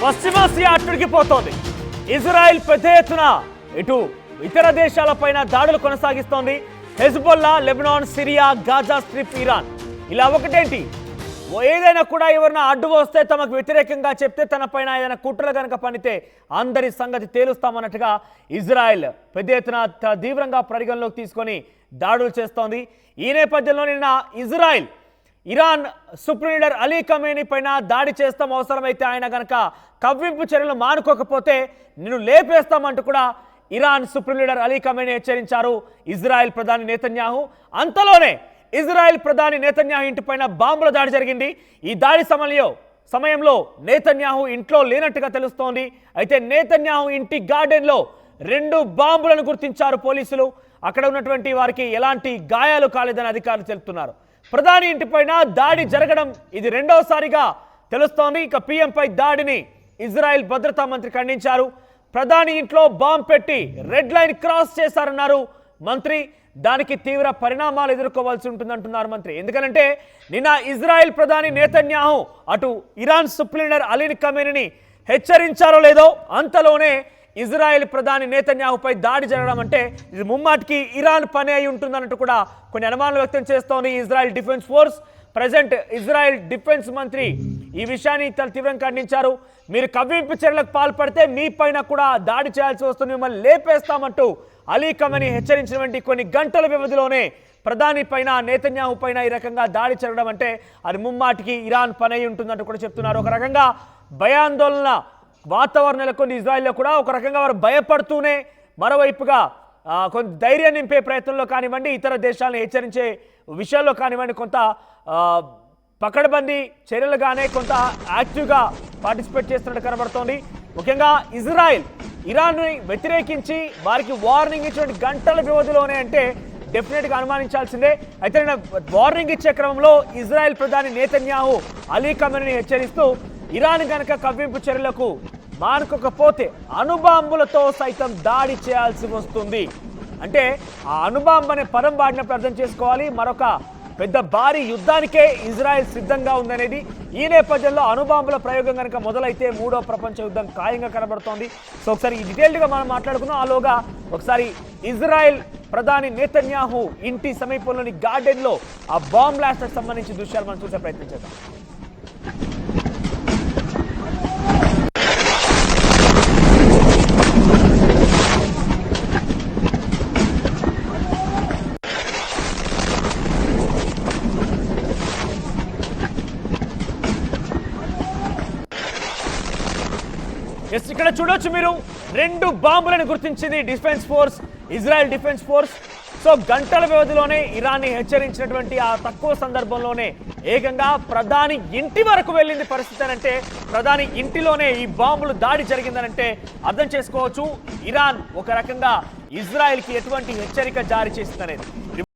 పశ్చిమాసియా అట్టుడికిపోతోంది. ఇజ్రాయెల్ పెద్ద ఎత్తున ఇటు ఇతర దేశాలపైన దాడులు కొనసాగిస్తోంది. Hezbollah, Lebanon, Syria, Gaza strip, Iran. ఇలా ఒకటేంటి, ఏదైనా కూడా ఎవరైనా అడ్డు వస్తే తమకు వ్యతిరేకంగా చెప్తే తన పైన ఏదైనా కుట్రలు కనుక పనితే అందరి సంగతి తేలుస్తామన్నట్టుగా ఇజ్రాయెల్ పెద్ద ఎత్తున తీవ్రంగా పరిగణలోకి తీసుకొని దాడులు చేస్తోంది. ఈ నేపథ్యంలో నిన్న Israel Iran supreme leader Ali Khamenei పైన దాడి చేస్తాం, అవసరమైతే ఆయన కనుక కవ్వింపు చర్యలు మానుకోకపోతే నిన్ను లేపేస్తామంటూ కూడా Iran supreme leader Ali Khamenei హెచ్చరించారు ఇజ్రాయెల్ ప్రధాని నెతన్యాహు. అంతలోనే ఇజ్రాయెల్ ప్రధాని నెతన్యాహు ఇంటిపైన బాంబుల దాడి జరిగింది. ఈ దాడి సమయంలో నెతన్యాహు ఇంట్లో లేనట్టుగా తెలుస్తోంది. అయితే నెతన్యాహు ఇంటి గార్డెన్లో 2 బాంబులను గుర్తించారు పోలీసులు. అక్కడ ఉన్నటువంటి వారికి ఎలాంటి గాయాలు కాలేదని అధికారులు తెలుపుతున్నారు. ప్రధాని ఇంటిపైన దాడి జరగడం ఇది రెండోసారిగా తెలుస్తోంది. ఇక పీఎంపై దాడిని ఇజ్రాయెల్ భద్రతా మంత్రి ఖండించారు. ప్రధాని ఇంట్లో బాంబు పెట్టి రెడ్ లైన్ క్రాస్ చేశారన్నారు మంత్రి. దానికి తీవ్ర పరిణామాలు ఎదుర్కోవాల్సి ఉంటుందంటున్నారు మంత్రి. ఎందుకంటే నిన్న ఇజ్రాయెల్ ప్రధాని నెతన్యాహు అటు ఇరాన్ సుప్రీం లీడర్ అలీ ఖమేనీని హెచ్చరించారో లేదో అంతలోనే ఇజ్రాయెల్ ప్రధాని నెతన్యాహుపై దాడి జరగడం అంటే ఇది ముమ్మాటికి ఇరాన్ పని అయి ఉంటుందన్నట్టు కూడా కొన్ని అనుమానాలు వ్యక్తం చేస్తోంది Israel defence force. Present Israel defence మంత్రి ఈ విషయాన్ని తీవ్రంగా ఖండించారు. మీరు కవ్వింపు చర్యలకు పాల్పడితే మీ పైన కూడా దాడి చేయాల్సి వస్తుంది, మిమ్మల్ని లేపేస్తామంటూ అలీ ఖమేనీ హెచ్చరించినటువంటి కొన్ని గంటల వ్యవధిలోనే ప్రధాని పైన నెతన్యాహు పైన ఈ రకంగా దాడి జరగడం అంటే అది ముమ్మాటికి ఇరాన్ పని అయి ఉంటుందంటూ కూడా చెప్తున్నారు. ఒక రకంగా భయాందోళన వాతావరణం నెలకొంది ఇజ్రాయెల్లో కూడా. ఒక రకంగా వారు భయపడుతూనే మరోవైపుగా కొంత ధైర్యం నింపే ప్రయత్నంలో కానివ్వండి, ఇతర దేశాలను హెచ్చరించే విషయాల్లో కానివ్వండి, కొంత పకడ్బందీ చర్యలుగానే కొంత యాక్టివ్గా పార్టిసిపేట్ చేస్తున్నట్టు కనబడుతోంది. ముఖ్యంగా ఇజ్రాయెల్ ఇరాన్ని వ్యతిరేకించి వారికి వార్నింగ్ ఇచ్చినటువంటి గంటల వ్యవధిలోనే అంటే డెఫినెట్గా అనుమానించాల్సిందే. అయితే వార్నింగ్ ఇచ్చే క్రమంలో ఇజ్రాయెల్ ప్రధాని నెతన్యాహు అలీ ఖమేనీని హెచ్చరిస్తూ ఇరాన్ కనుక కవ్వింపు చర్యలకు మానుకోకపోతే అణుబాంబులతో సైతం దాడి చేయాల్సి వస్తుంది. అంటే ఆ అణుబాంబు అనే పదం వాడినప్పుడు అర్థం చేసుకోవాలి, మరొక పెద్ద భారీ యుద్ధానికే ఇజ్రాయెల్ సిద్ధంగా ఉందనేది. ఈ నేపథ్యంలో అణుబాంబుల ప్రయోగం కనుక మొదలైతే 3వ ప్రపంచ యుద్ధం ఖాయంగా కనబడుతోంది. సో ఒకసారి ఈ డీటెయిల్డ్గా మనం మాట్లాడుకున్నాం. ఆలోగా ఒకసారి ఇజ్రాయెల్ ప్రధాని నెతన్యాహు ఇంటి సమీపంలోని గార్డెన్లో ఆ బాంబ్ బ్లాస్ట్కి సంబంధించి దృశ్యాలు మనం చూసే ప్రయత్నం చేద్దాం. ఇక్కడ చూడొచ్చు మీరు 2 బాంబులను గుర్తించింది defence force, Israel defence force. So గంటల వ్యవధిలోనే ఇరాన్ని హెచ్చరించినటువంటి ఆ తక్కువ సందర్భంలోనే ఏకంగా ప్రధాని ఇంటి వరకు వెళ్ళింది పరిస్థితి. అంటే ప్రధాని ఇంటిలోనే ఈ బాంబులు దాడి జరిగిందనంటే అర్థం చేసుకోవచ్చు ఇరాన్ ఒక రకంగా ఇజ్రాయెల్కి ఎటువంటి హెచ్చరిక జారీ చేసిందనేది.